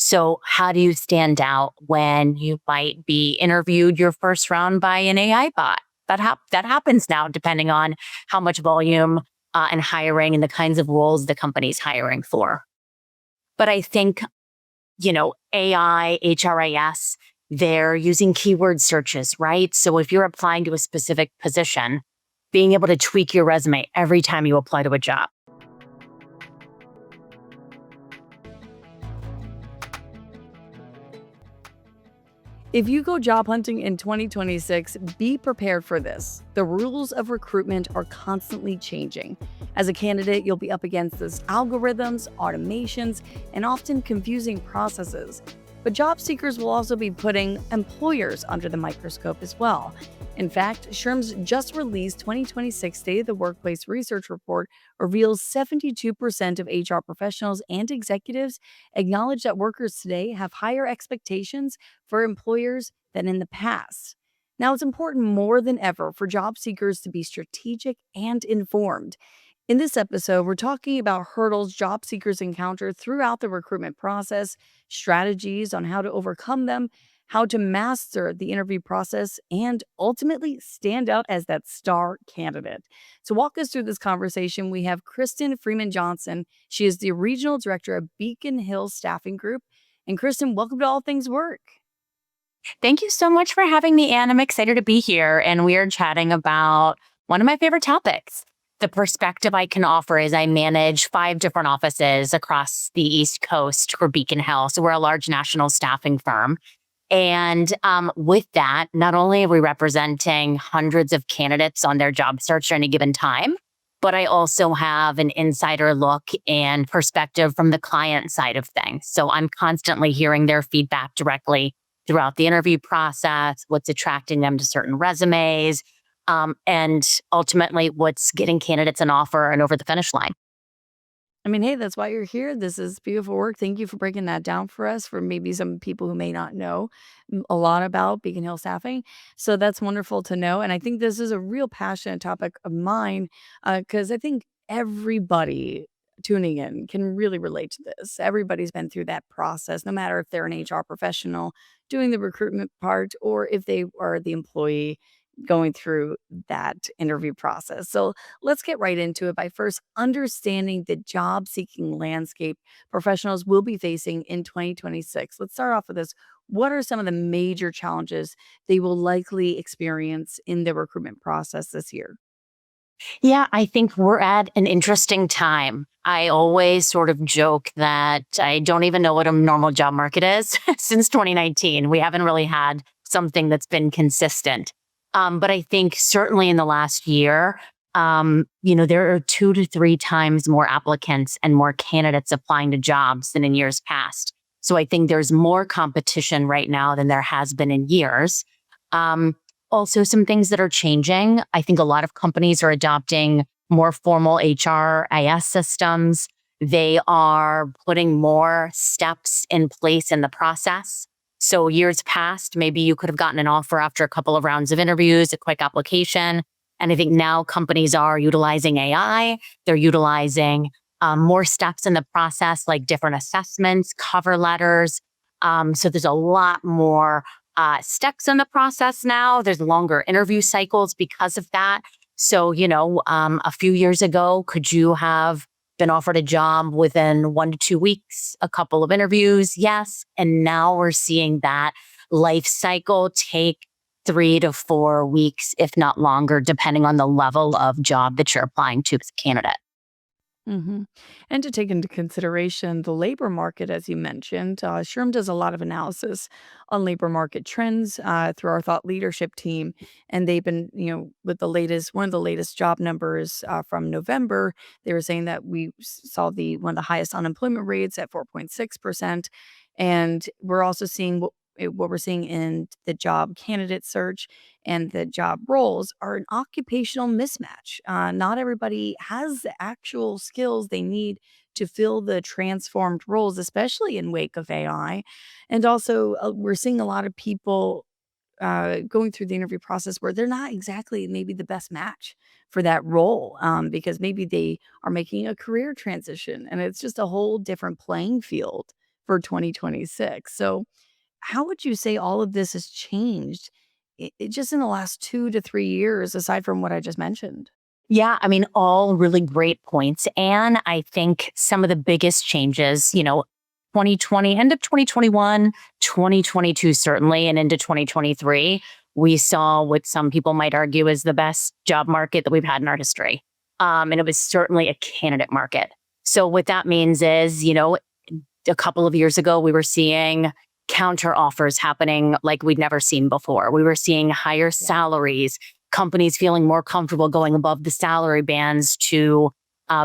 So how do you stand out when you might be interviewed your first round by an AI bot? That happens now, depending on how much volume and hiring and the kinds of roles the company's hiring for. But I think, AI, HRIS, they're using keyword searches, right? So if you're applying to a specific position, being able to tweak your resume every time you apply to a job. If you go job hunting in 2026, be prepared for this. The rules of recruitment are constantly changing. As a candidate, you'll be up against those algorithms, automations, and often confusing processes. But job seekers will also be putting employers under the microscope as well. In fact, SHRM's just released 2026 State of the Workplace Research Report reveals 72% of HR professionals and executives acknowledge that workers today have higher expectations for employers than in the past. Now, it's important more than ever for job seekers to be strategic and informed. In this episode, we're talking about hurdles job seekers encounter throughout the recruitment process, strategies on how to overcome them, how to master the interview process, and ultimately stand out as that star candidate. To walk us through this conversation, we have Kristen Freeman Johnson. She is the Regional Director of Beacon Hill Staffing Group. And Kristen, welcome to All Things Work. Thank you so much for having me, Anne. I'm excited to be here. And we are chatting about one of my favorite topics. The perspective I can offer is I manage 5 different offices across the East Coast for Beacon Hill. So we're a large national staffing firm. And with that, not only are we representing hundreds of candidates on their job search at any given time, but I also have an insider look and perspective from the client side of things. So I'm constantly hearing their feedback directly throughout the interview process, what's attracting them to certain resumes, and ultimately what's getting candidates an offer and over the finish line. I mean, hey, that's why you're here. This is beautiful work. Thank you for breaking that down for us, for maybe some people who may not know a lot about Beacon Hill Staffing. So that's wonderful to know. And I think this is a real passionate topic of mine because I think everybody tuning in can really relate to this. Everybody's been through that process, no matter if they're an HR professional doing the recruitment part or if they are the employee going through that interview process. So let's get right into it by first understanding the job seeking landscape professionals will be facing in 2026. Let's start off with this. What are some of the major challenges they will likely experience in the recruitment process this year? Yeah, I think we're at an interesting time. I always sort of joke that I don't even know what a normal job market is since 2019. We haven't really had something that's been consistent. But I think certainly in the last year, there are 2 to 3 times more applicants and more candidates applying to jobs than in years past. So I think there's more competition right now than there has been in years. Um, Also, some things that are changing. I think a lot of companies are adopting more formal HRIS systems. They are putting more steps in place in the process. So years past, maybe you could have gotten an offer after a couple of rounds of interviews, a quick application. And I think now companies are utilizing AI. They're utilizing more steps in the process, like different assessments, cover letters. So there's a lot more steps in the process now. There's longer interview cycles because of that. So, a few years ago, could you have been offered a job within 1 to 2 weeks, a couple of interviews? Yes. And now we're seeing that life cycle take 3 to 4 weeks, if not longer, depending on the level of job that you're applying to as a candidate. hmm And to take into consideration the labor market, as you mentioned, SHRM does a lot of analysis on labor market trends through our thought leadership team. And they've been, with one of the latest job numbers from November, they were saying that we saw one of the highest unemployment rates at 4.6%. And we're also seeing what we're seeing in the job candidate search and the job roles are an occupational mismatch. Not everybody has the actual skills they need to fill the transformed roles, especially in wake of AI. And also, we're seeing a lot of people going through the interview process where they're not exactly maybe the best match for that role because maybe they are making a career transition and it's just a whole different playing field for 2026. So, how would you say all of this has changed just in the last 2 to 3 years, aside from what I just mentioned? Yeah, I mean, all really great points. And I think some of the biggest changes, 2020, end of 2021, 2022, certainly, and into 2023, we saw what some people might argue is the best job market that we've had in our history. And it was certainly a candidate market. So what that means is, a couple of years ago, we were seeing counter offers happening like we'd never seen before. We were seeing higher salaries, companies feeling more comfortable going above the salary bands to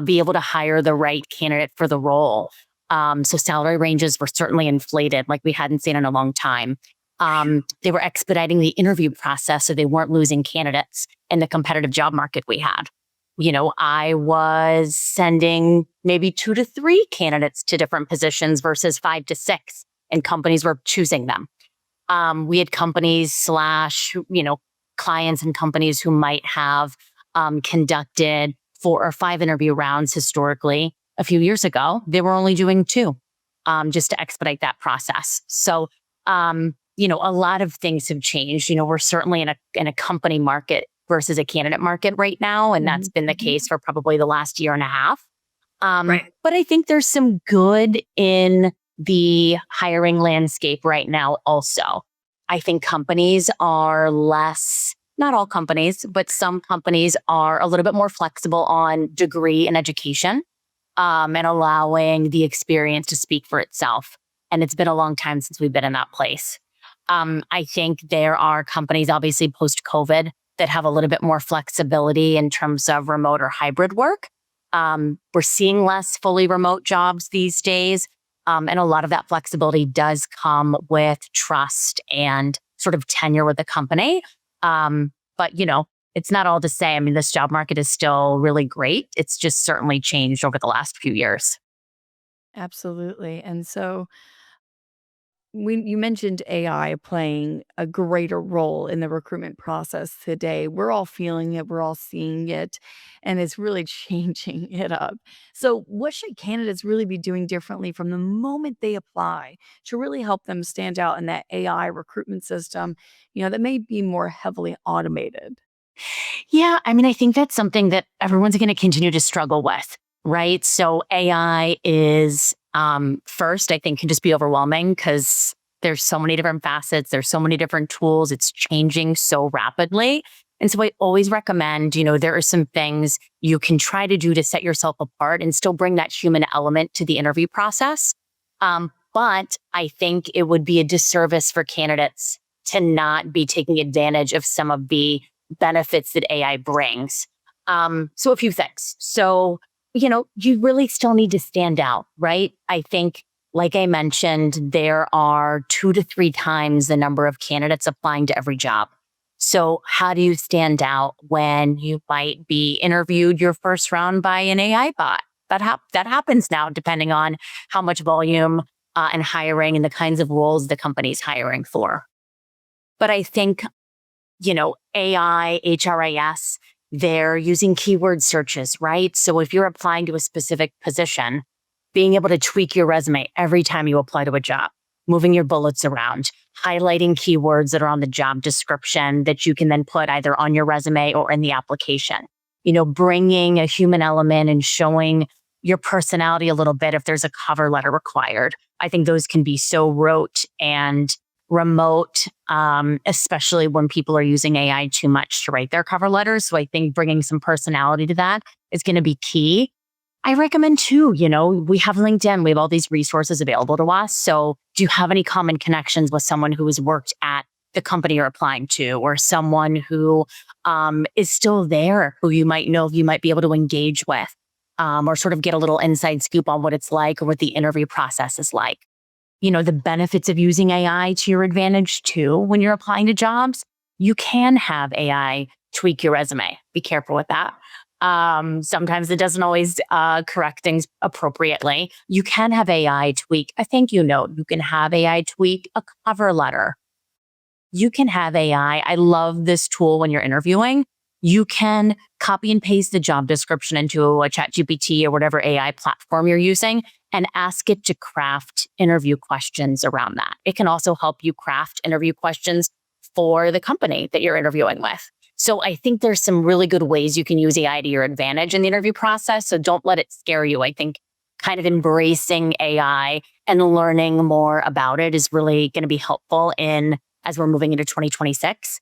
be able to hire the right candidate for the role. So salary ranges were certainly inflated like we hadn't seen in a long time. They were expediting the interview process so they weren't losing candidates in the competitive job market we had. I was sending maybe 2 to 3 candidates to different positions versus 5 to 6, and companies were choosing them. We had companies slash, clients and companies who might have conducted 4 or 5 interview rounds historically. A few years ago, they were only doing 2 just to expedite that process. So, a lot of things have changed. We're certainly in a company market versus a candidate market right now. And that's been the case for probably the last year and a half. Right. But I think there's some good in the hiring landscape right now also. I think companies are less, not all companies, but some companies are a little bit more flexible on degree and education, and allowing the experience to speak for itself. And it's been a long time since we've been in that place. I think there are companies, obviously post-COVID, that have a little bit more flexibility in terms of remote or hybrid work. We're seeing less fully remote jobs these days. And a lot of that flexibility does come with trust and sort of tenure with the company. But, it's not all to say, I mean, this job market is still really great. It's just certainly changed over the last few years. Absolutely. And so, when you mentioned AI playing a greater role in the recruitment process today, we're all feeling it, we're all seeing it, and it's really changing it up. So, what should candidates really be doing differently from the moment they apply to really help them stand out in that AI recruitment system, that may be more heavily automated? Yeah, I mean, I think that's something that everyone's going to continue to struggle with, right? So AI is first, I think, can just be overwhelming because there's so many different facets, there's so many different tools, it's changing so rapidly. And so I always recommend, there are some things you can try to do to set yourself apart and still bring that human element to the interview process. But I think it would be a disservice for candidates to not be taking advantage of some of the benefits that AI brings. So a few things. So, you really still need to stand out, right? I think, like I mentioned, there are 2 to 3 times the number of candidates applying to every job. So how do you stand out when you might be interviewed your first round by an AI bot? That happens now, depending on how much volume and hiring and the kinds of roles the company's hiring for. But I think AI, HRIS, they're using keyword searches, right? So if you're applying to a specific position, being able to tweak your resume every time you apply to a job, moving your bullets around, highlighting keywords that are on the job description that you can then put either on your resume or in the application. Bringing a human element and showing your personality a little bit if there's a cover letter required. I think those can be so rote and remote, especially when people are using AI too much to write their cover letters. So I think bringing some personality to that is going to be key. I recommend too, we have LinkedIn, we have all these resources available to us. So do you have any common connections with someone who has worked at the company you're applying to, or someone who is still there, who you might know, you might be able to engage with, or sort of get a little inside scoop on what it's like or what the interview process is like? The benefits of using AI to your advantage too, when you're applying to jobs, you can have AI tweak your resume. Be careful with that. Sometimes it doesn't always correct things appropriately. You can have AI tweak a thank you note. You can have AI tweak a cover letter. You can have AI. I love this tool when you're interviewing. You can copy and paste the job description into a ChatGPT or whatever AI platform you're using and ask it to craft interview questions around that. It can also help you craft interview questions for the company that you're interviewing with. So I think there's some really good ways you can use AI to your advantage in the interview process. So don't let it scare you. I think kind of embracing AI and learning more about it is really going to be helpful in as we're moving into 2026.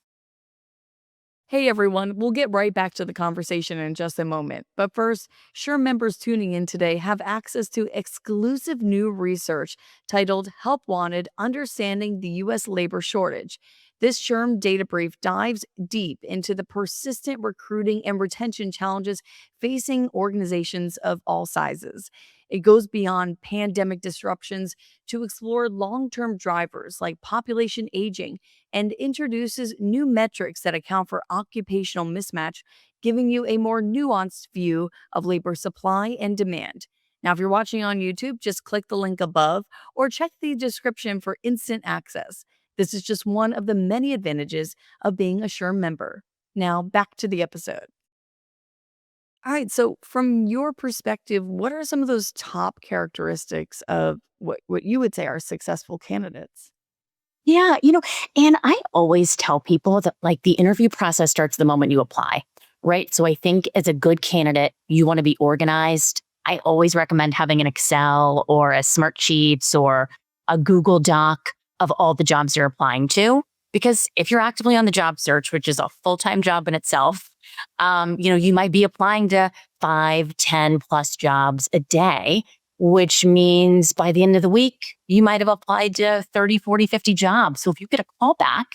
Hey everyone, we'll get right back to the conversation in just a moment. But first, SHRM members tuning in today have access to exclusive new research titled Help Wanted Understanding the U.S. Labor Shortage. This SHRM data brief dives deep into the persistent recruiting and retention challenges facing organizations of all sizes. It goes beyond pandemic disruptions to explore long term drivers like population aging and introduces new metrics that account for occupational mismatch, giving you a more nuanced view of labor supply and demand. Now, if you're watching on YouTube, just click the link above or check the description for instant access. This is just one of the many advantages of being a SHRM member. Now, back to the episode. All right, so from your perspective, what are some of those top characteristics of what you would say are successful candidates? Yeah, and I always tell people that like the interview process starts the moment you apply, right? So I think as a good candidate, you want to be organized. I always recommend having an Excel or a Smart Sheets or a Google Doc of all the jobs you're applying to. Because if you're actively on the job search, which is a full-time job in itself, you might be applying to 5, 10+ jobs a day, which means by the end of the week, you might have applied to 30, 40, 50 jobs. So if you get a call back,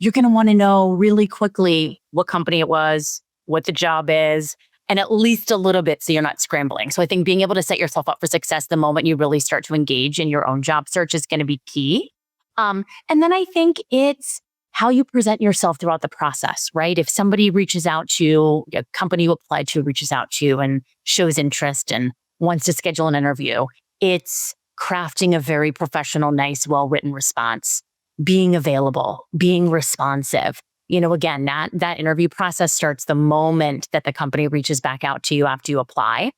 you're going to want to know really quickly what company it was, what the job is, and at least a little bit so you're not scrambling. So I think being able to set yourself up for success the moment you really start to engage in your own job search is going to be key. And then I think it's how you present yourself throughout the process, right? If somebody reaches out to you, a company you applied to reaches out to you and shows interest and wants to schedule an interview, it's crafting a very professional, nice, well-written response, being available, being responsive. Again, that interview process starts the moment that the company reaches back out to you after you apply.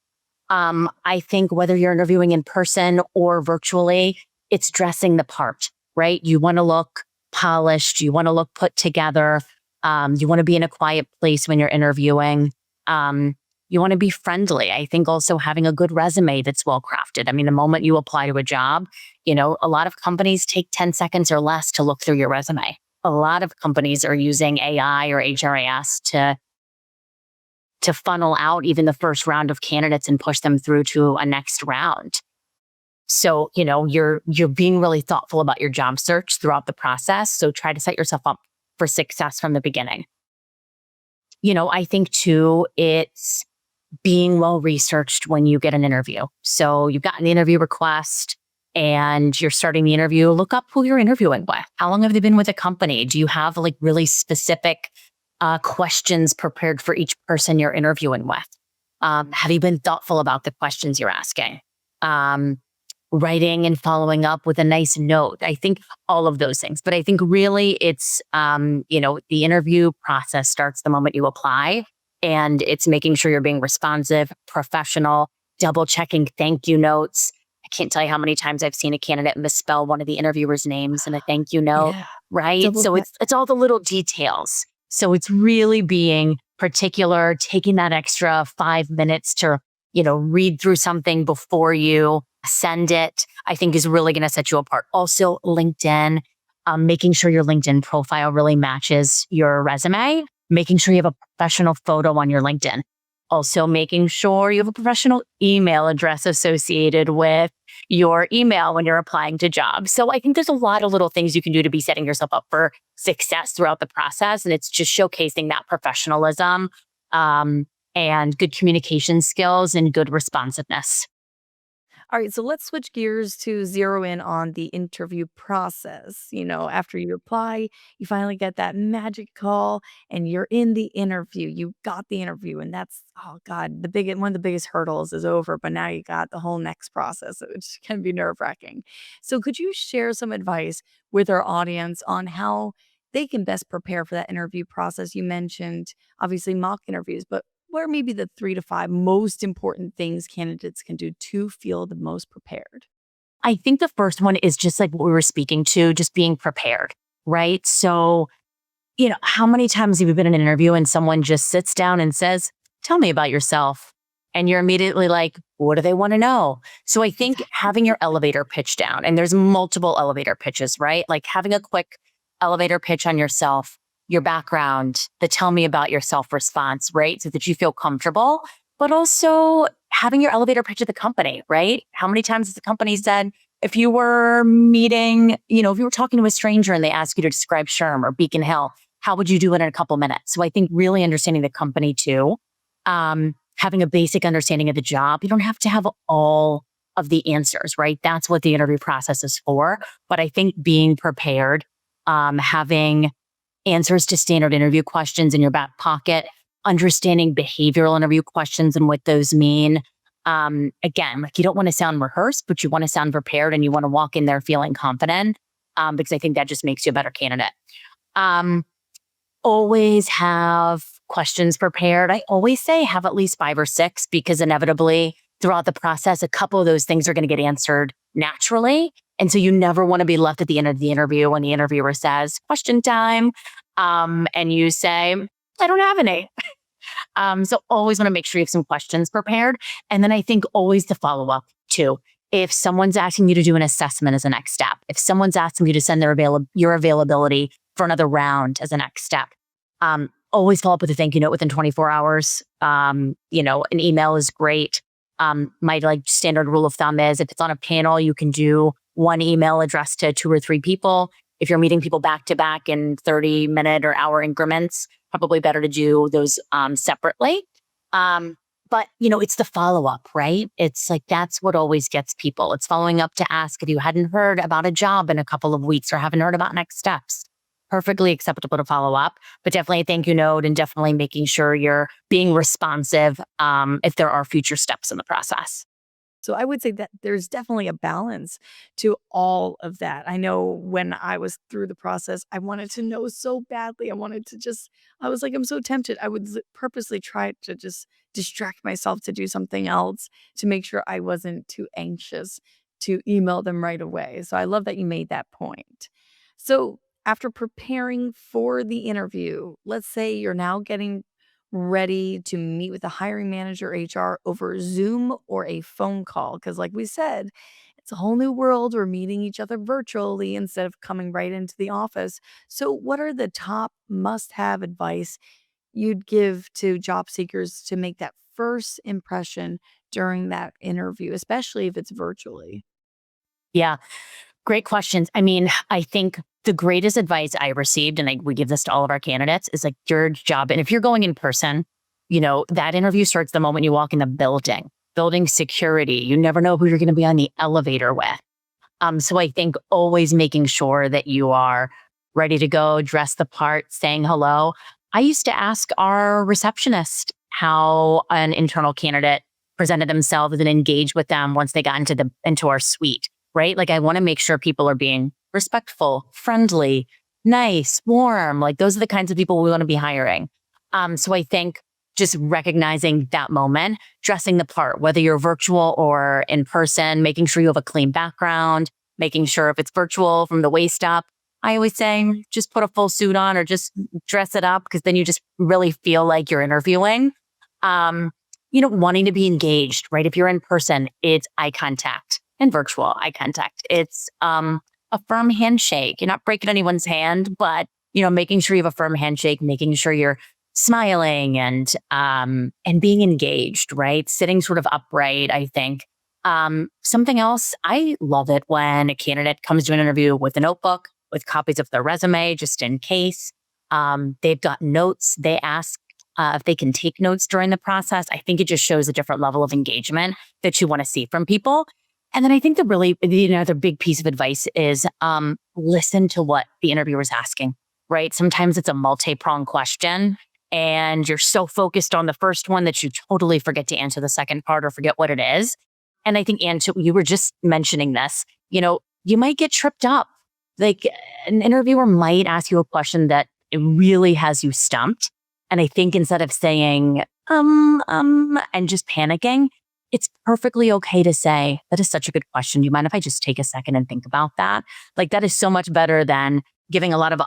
I think whether you're interviewing in person or virtually, it's dressing the part, right? You want to look polished. You want to look put together. You want to be in a quiet place when you're interviewing. You want to be friendly. I think also having a good resume that's well crafted. I mean, the moment you apply to a job, a lot of companies take 10 seconds or less to look through your resume. A lot of companies are using AI or HRIS to funnel out even the first round of candidates and push them through to a next round. So, you're being really thoughtful about your job search throughout the process. So try to set yourself up for success from the beginning. I think too, it's being well researched when you get an interview. So you've gotten the interview request and you're starting the interview, look up who you're interviewing with. How long have they been with the company? Do you have like really specific questions prepared for each person you're interviewing with? Have you been thoughtful about the questions you're asking? Writing and following up with a nice note. I think all of those things. But I think really it's, the interview process starts the moment you apply. And it's making sure you're being responsive, professional, double checking thank you notes. I can't tell you how many times I've seen a candidate misspell one of the interviewer's names in a thank you note, Yeah. right? Double So check. it's all the little details. So it's really being particular, taking that extra 5 minutes to, read through something before you send it, I think is really going to set you apart. Also, LinkedIn, making sure your LinkedIn profile really matches your resume, making sure you have a professional photo on your LinkedIn. Also, making sure you have a professional email address associated with your email when you're applying to jobs. So I think there's a lot of little things you can do to be setting yourself up for success throughout the process. And it's just showcasing that professionalism and good communication skills and good responsiveness. All right, so let's switch gears to zero in on the interview process. After you apply, you finally get that magic call and you're in the interview. You got the interview, and that's, oh God, one of the biggest hurdles is over, but now you got the whole next process, which can be nerve-wracking. So could you share some advice with our audience on how they can best prepare for that interview process. You mentioned obviously mock interviews, but what are maybe the 3 to 5 most important things candidates can do to feel the most prepared? I think the first one is just like what we were speaking to, just being prepared, right? So, how many times have you been in an interview and someone just sits down and says, "Tell me about yourself." And you're immediately like, what do they want to know? So I think Exactly. having your elevator pitch down, and there's multiple elevator pitches, right? Like having a quick elevator pitch on yourself, your background, the tell me about yourself response, right? So that you feel comfortable, but also having your elevator pitch at the company, right? How many times has the company said, if you were meeting, if you were talking to a stranger and they ask you to describe SHRM or Beacon Hill, how would you do it in a couple minutes? So I think really understanding the company too, having a basic understanding of the job. You don't have to have all of the answers, right? That's what the interview process is for. But I think being prepared, having answers to standard interview questions in your back pocket, understanding behavioral interview questions and what those mean. Again, like you don't want to sound rehearsed, but you want to sound prepared and you want to walk in there feeling confident, because I think that just makes you a better candidate. Um, Always have questions prepared. I always say have at least 5 or 6 because inevitably throughout the process, a couple of those things are going to get answered naturally. And so you never want to be left at the end of the interview when the interviewer says, question time. And you say, I don't have any. So always want to make sure you have some questions prepared. And then I think always to follow up too. If someone's asking you to do an assessment as a next step, if someone's asking you to send your availability for another round as a next step, always follow up with a thank you note within 24 hours. An email is great. My standard rule of thumb is if it's on a panel, you can do one email addressed to 2 or 3 people. If you're meeting people back to back in 30-minute or hour increments, probably better to do those separately. But it's the follow up, right? It's like that's what always gets people. It's following up to ask if you hadn't heard about a job in a couple of weeks or haven't heard about next steps. Perfectly acceptable to follow up, but definitely a thank you note and definitely making sure you're being responsive if there are future steps in the process. So I would say that there's definitely a balance to all of that. I know when I was through the process, I wanted to know so badly. I was like, I'm so tempted. I would purposely try to just distract myself to do something else to make sure I wasn't too anxious to email them right away. So I love that you made that point. So after preparing for the interview, let's say you're now getting ready to meet with a hiring manager, HR over Zoom or a phone call. Because, like we said, it's a whole new world. We're meeting each other virtually instead of coming right into the office. So, what are the top must have advice you'd give to job seekers to make that first impression during that interview, especially if it's virtually? Yeah, great questions. I mean, I think the greatest advice I received, and we give this to all of our candidates, is like your job. And if you're going in person, that interview starts the moment you walk in the building security. You never know who you're going to be on the elevator with. So I think always making sure that you are ready to go, dress the part, saying hello. I used to ask our receptionist how an internal candidate presented themselves and engaged with them once they got into our suite, right? Like I want to make sure people are being respectful, friendly, nice, warm. Like those are the kinds of people we want to be hiring. So I think just recognizing that moment, dressing the part, whether you're virtual or in person, making sure you have a clean background, making sure if it's virtual from the waist up. I always say just put a full suit on or just dress it up because then you just really feel like you're interviewing. Wanting to be engaged, right? If you're in person, it's eye contact and virtual eye contact. It's a firm handshake. You're not breaking anyone's hand, but making sure you have a firm handshake, making sure you're smiling and being engaged, right? Sitting sort of upright, I think. Something else, I love it when a candidate comes to an interview with a notebook, with copies of their resume, just in case. They've got notes. They ask if they can take notes during the process. I think it just shows a different level of engagement that you want to see from people. And then I think the big piece of advice is listen to what the interviewer is asking, right? Sometimes it's a multi-pronged question and you're so focused on the first one that you totally forget to answer the second part or forget what it is. And I think, Anne, you were just mentioning this, you might get tripped up Like an interviewer might ask you a question that it really has you stumped. And I think instead of saying, and just panicking, it's perfectly okay to say, that is such a good question. Do you mind if I just take a second and think about that? Like that is so much better than giving a lot of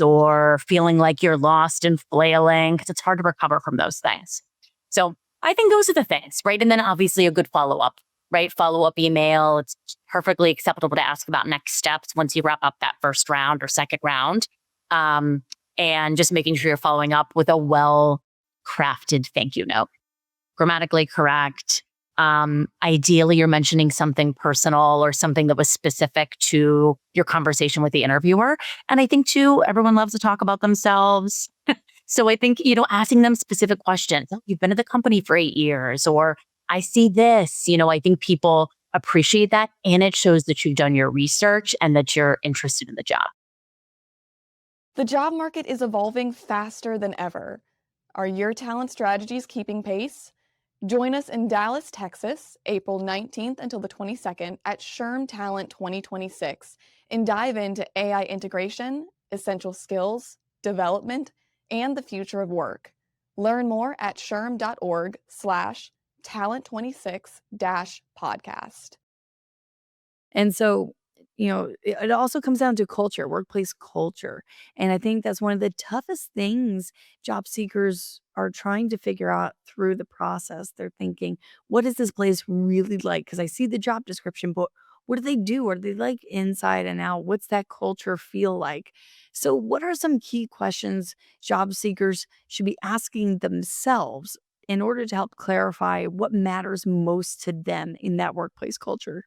or feeling like you're lost and flailing because it's hard to recover from those things. So I think those are the things, right? And then obviously a good follow up, right? Follow up email. It's perfectly acceptable to ask about next steps once you wrap up that first round or second round. And just making sure you're following up with a well crafted thank you note, grammatically correct. Ideally, you're mentioning something personal or something that was specific to your conversation with the interviewer. And I think, too, everyone loves to talk about themselves. So I think, asking them specific questions. Oh, you've been at the company for 8 years, or I see this. I think people appreciate that. And it shows that you've done your research and that you're interested in the job. The job market is evolving faster than ever. Are your talent strategies keeping pace? Join us in Dallas, Texas, April 19th until the 22nd at SHRM Talent 2026 and dive into AI integration, essential skills, development, and the future of work. Learn more at shrm.org/talent26-podcast. And so, it also comes down to culture, workplace culture. And I think that's one of the toughest things job seekers are trying to figure out through the process. They're thinking, what is this place really like? Because I see the job description, but what do they do? What are they like inside and out? What's that culture feel like? So, what are some key questions job seekers should be asking themselves in order to help clarify what matters most to them in that workplace culture?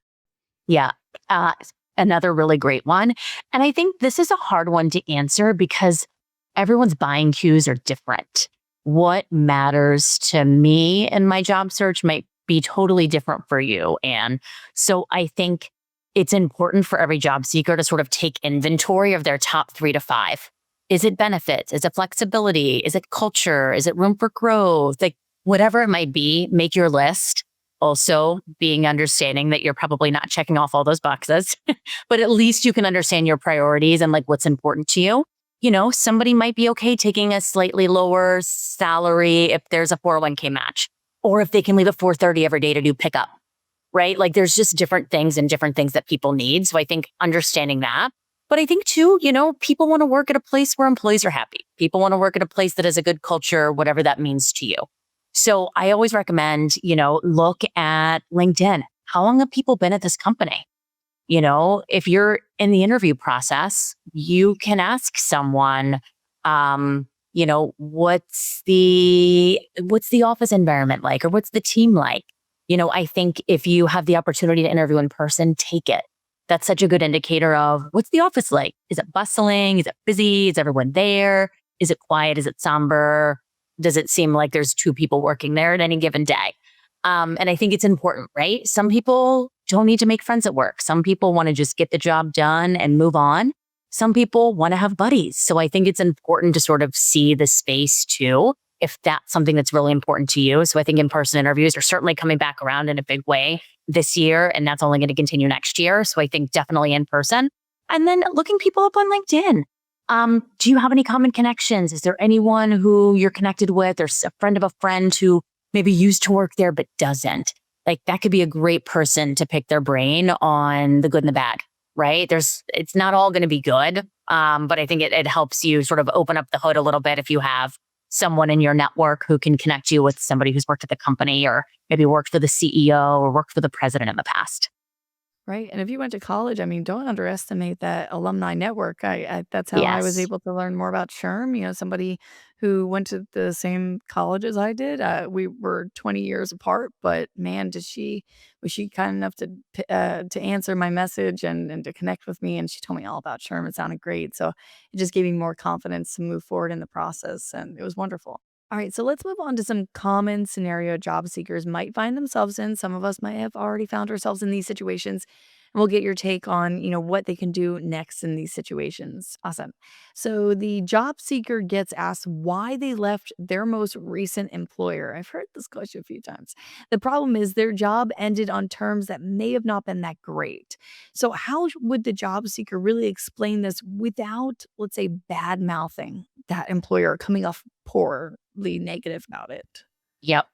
Yeah. Uh, Another really great one. And I think this is a hard one to answer because everyone's buying cues are different. What matters to me in my job search might be totally different for you. And so I think it's important for every job seeker to sort of take inventory of their top 3 to 5. Is it benefits? Is it flexibility? Is it culture? Is it room for growth? Like whatever it might be, make your list. Also, being understanding that you're probably not checking off all those boxes, but at least you can understand your priorities and like what's important to you. Somebody might be okay taking a slightly lower salary if there's a 401k match, or if they can leave at 4:30 every day to do pickup, right? Like there's just different things and different things that people need. So I think understanding that. But I think too, people want to work at a place where employees are happy. People want to work at a place that has a good culture, whatever that means to you. So I always recommend, look at LinkedIn. How long have people been at this company? If you're in the interview process, you can ask someone, what's the office environment like, or what's the team like? I think if you have the opportunity to interview in person, take it. That's such a good indicator of what's the office like? Is it bustling? Is it busy? Is everyone there? Is it quiet? Is it somber? Does it seem like there's 2 people working there at any given day? And I think it's important, right? Some people don't need to make friends at work. Some people want to just get the job done and move on. Some people want to have buddies. So I think it's important to sort of see the space too, if that's something that's really important to you. So I think in-person interviews are certainly coming back around in a big way this year, and that's only going to continue next year. So I think definitely in person. And then looking people up on LinkedIn. Do you have any common connections? Is there anyone who you're connected with or a friend of a friend who maybe used to work there but doesn't? Like that could be a great person to pick their brain on the good and the bad, right? It's not all going to be good. But I think it helps you sort of open up the hood a little bit if you have someone in your network who can connect you with somebody who's worked at the company or maybe worked for the CEO or worked for the president in the past. Right, and if you went to college, I mean, don't underestimate that alumni network. I that's how I was Yes. able to learn more about SHRM, somebody who went to the same college as I did. We were 20 years apart, but man, was she kind enough to answer my message and to connect with me, and she told me all about SHRM. It sounded great, so it just gave me more confidence to move forward in the process, and it was wonderful. All right, so let's move on to some common scenario job seekers might find themselves in. Some of us might have already found ourselves in these situations. we'll get your take on, what they can do next in these situations. Awesome. So the job seeker gets asked why they left their most recent employer. I've heard this question a few times. The problem is their job ended on terms that may have not been that great. So how would the job seeker really explain this without, let's say, bad mouthing that employer, coming off poorly negative about it? Yep.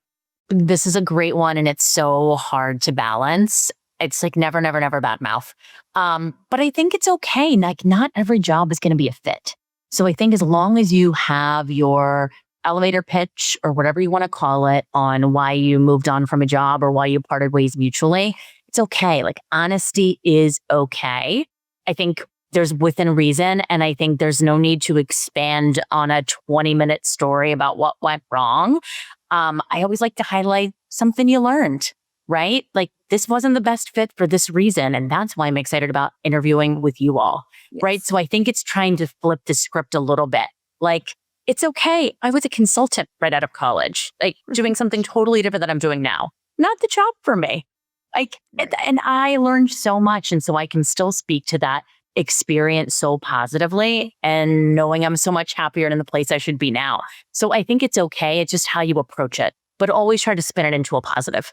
This is a great one, and it's so hard to balance. It's like never, never, never bad mouth. But I think it's okay. Like, not every job is going to be a fit. So I think as long as you have your elevator pitch or whatever you want to call it on why you moved on from a job or why you parted ways mutually, it's okay. Like, honesty is okay. I think there's within reason. And I think there's no need to expand on a 20-minute story about what went wrong. I always like to highlight something you learned, right? Like, this wasn't the best fit for this reason. And that's why I'm excited about interviewing with you all, right? Yes. So I think it's trying to flip the script a little bit. Like, it's okay. I was a consultant right out of college, like doing something totally different than I'm doing now. Not the job for me. Like, Right. and I learned so much. And so I can still speak to that experience so positively and knowing I'm so much happier in the place I should be now. So I think it's okay. It's just how you approach it, but always try to spin it into a positive.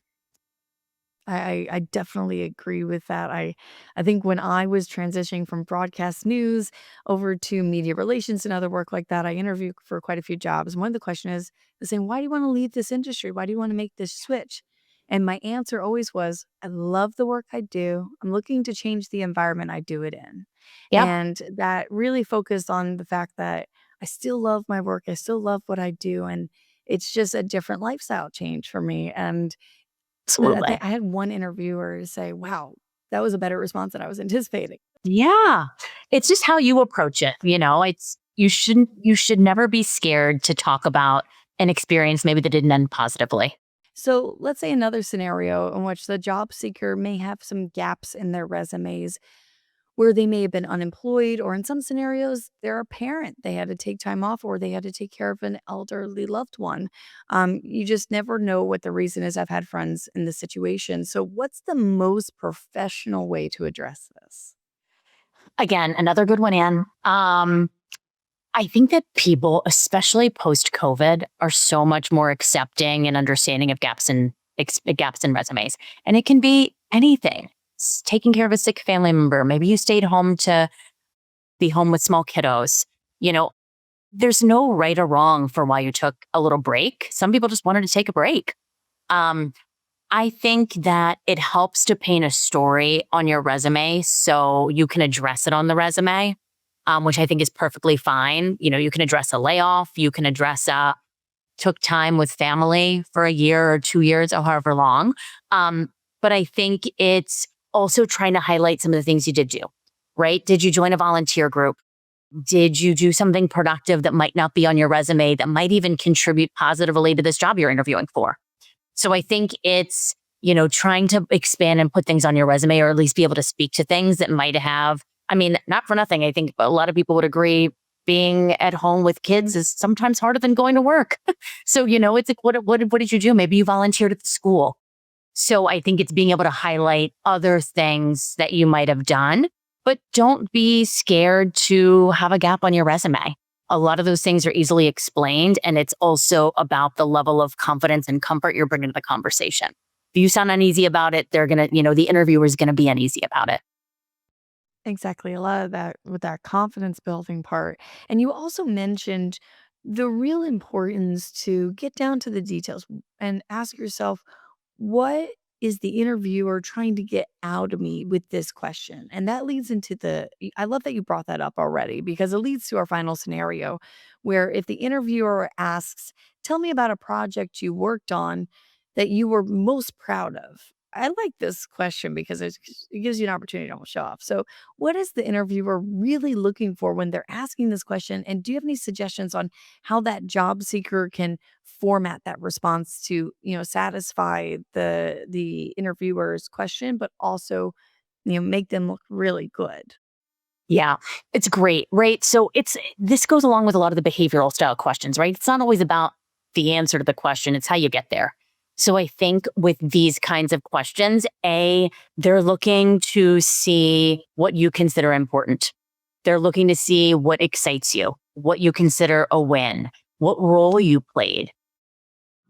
I definitely agree with that. I think when I was transitioning from broadcast news over to media relations and other work like that, I interviewed for quite a few jobs. One of the questions is saying, why do you want to leave this industry? Why do you want to make this switch? And my answer always was, I love the work I do. I'm looking to change the environment I do it in. Yep, And that really focused on the fact that I still love my work. I still love what I do. And it's just a different lifestyle change for me. And I absolutely. think I had one interviewer say, "Wow, that was a better response than I was anticipating." Yeah. It's just how you approach it. You should never be scared to talk about an experience maybe that didn't end positively. So let's say another scenario in which the job seeker may have some gaps in their resumes where they may have been unemployed, or in some scenarios, they're a parent. They had to take time off or they had to take care of an elderly loved one. You just never know what the reason is. I've had friends in this situation. So, what's the most professional way to address this? Again, another good one, Anne. I think that people, especially post COVID, are so much more accepting and understanding of gaps in resumes, and it can be anything. Taking care of a sick family member. Maybe you stayed home to be home with small kiddos. You know, there's no right or wrong for why you took a little break. Some people just wanted to take a break. Um, I think that it helps to paint a story on your resume so you can address it on the resume, which I think is perfectly fine. You can address a layoff, you can address took time with family for a year or 2 years or however long. But I think it's also trying to highlight some of the things you did do, right? Did you join a volunteer group? Did you do something productive that might not be on your resume that might even contribute positively to this job you're interviewing for? So I think it's, trying to expand and put things on your resume or at least be able to speak to things that might have, I mean, not for nothing. I think a lot of people would agree being at home with kids is sometimes harder than going to work. So, it's like, what did you do? Maybe you volunteered at the school. So I think it's being able to highlight other things that you might have done, but don't be scared to have a gap on your resume. A lot of those things are easily explained. And it's also about the level of confidence and comfort you're bringing to the conversation. If you sound uneasy about it, they're going to, the interviewer is going to be uneasy about it. Exactly. A lot of that with that confidence building part. And you also mentioned the real importance to get down to the details and ask yourself, what is the interviewer trying to get out of me with this question? And that leads into I love that you brought that up already because it leads to our final scenario where if the interviewer asks, tell me about a project you worked on that you were most proud of. I like this question because it gives you an opportunity to almost show off. So, what is the interviewer really looking for when they're asking this question? And do you have any suggestions on how that job seeker can format that response to, satisfy the interviewer's question, but also, make them look really good? Yeah, it's great, right? So this goes along with a lot of the behavioral style questions, right? It's not always about the answer to the question, it's how you get there. So I think with these kinds of questions, they're looking to see what you consider important. They're looking to see what excites you, what you consider a win, what role you played.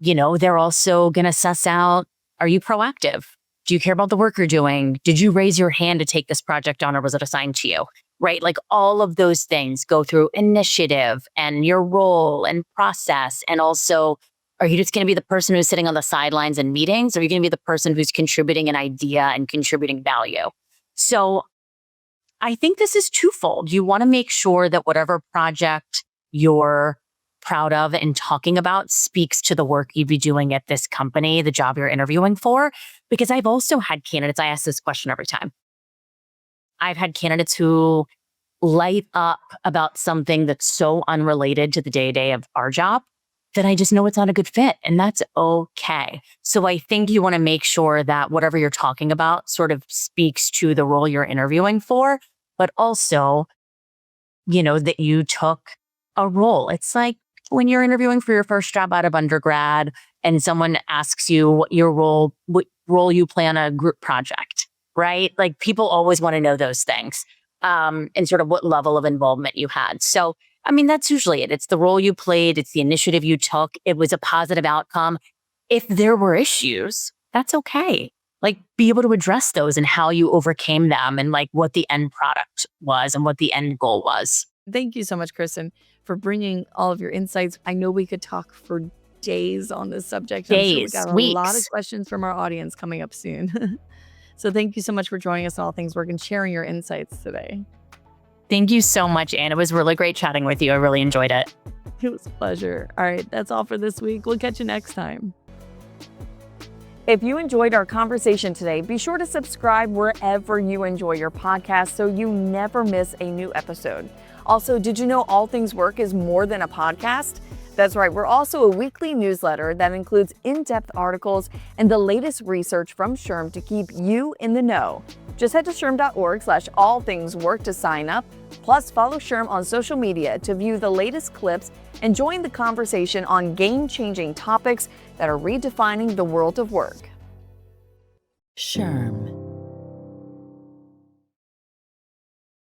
They're also going to suss out, are you proactive? Do you care about the work you're doing? Did you raise your hand to take this project on, or was it assigned to you? Right? Like all of those things go through initiative and your role and process. And also, are you just going to be the person who's sitting on the sidelines in meetings? Or are you going to be the person who's contributing an idea and contributing value? So I think this is twofold. You want to make sure that whatever project you're proud of and talking about speaks to the work you'd be doing at this company, the job you're interviewing for. Because I've also had candidates, I ask this question every time. I've had candidates who light up about something that's so unrelated to the day-to-day of our job that I just know it's not a good fit, and that's okay. So I think you want to make sure that whatever you're talking about sort of speaks to the role you're interviewing for, but also, that you took a role. It's like when you're interviewing for your first job out of undergrad and someone asks you what role you play on a group project, right? Like people always want to know those things, and sort of what level of involvement you had. So that's usually it. It's the role you played. It's the initiative you took. It was a positive outcome. If there were issues, that's okay. Like be able to address those and how you overcame them and like what the end product was and what the end goal was. Thank you so much, Kristen, for bringing all of your insights. I know we could talk for days on this subject. I'm sure we got a lot of questions from our audience coming up soon. So thank you so much for joining us on All Things Work and sharing your insights today. Thank you so much, Anne. It was really great chatting with you. I really enjoyed it. It was a pleasure. All right, that's all for this week. We'll catch you next time. If you enjoyed our conversation today, be sure to subscribe wherever you enjoy your podcast so you never miss a new episode. Also, did you know All Things Work is more than a podcast? That's right, we're also a weekly newsletter that includes in-depth articles and the latest research from SHRM to keep you in the know. Just head to shrm.org/allthingswork to sign up. Plus, follow SHRM on social media to view the latest clips and join the conversation on game-changing topics that are redefining the world of work. SHRM.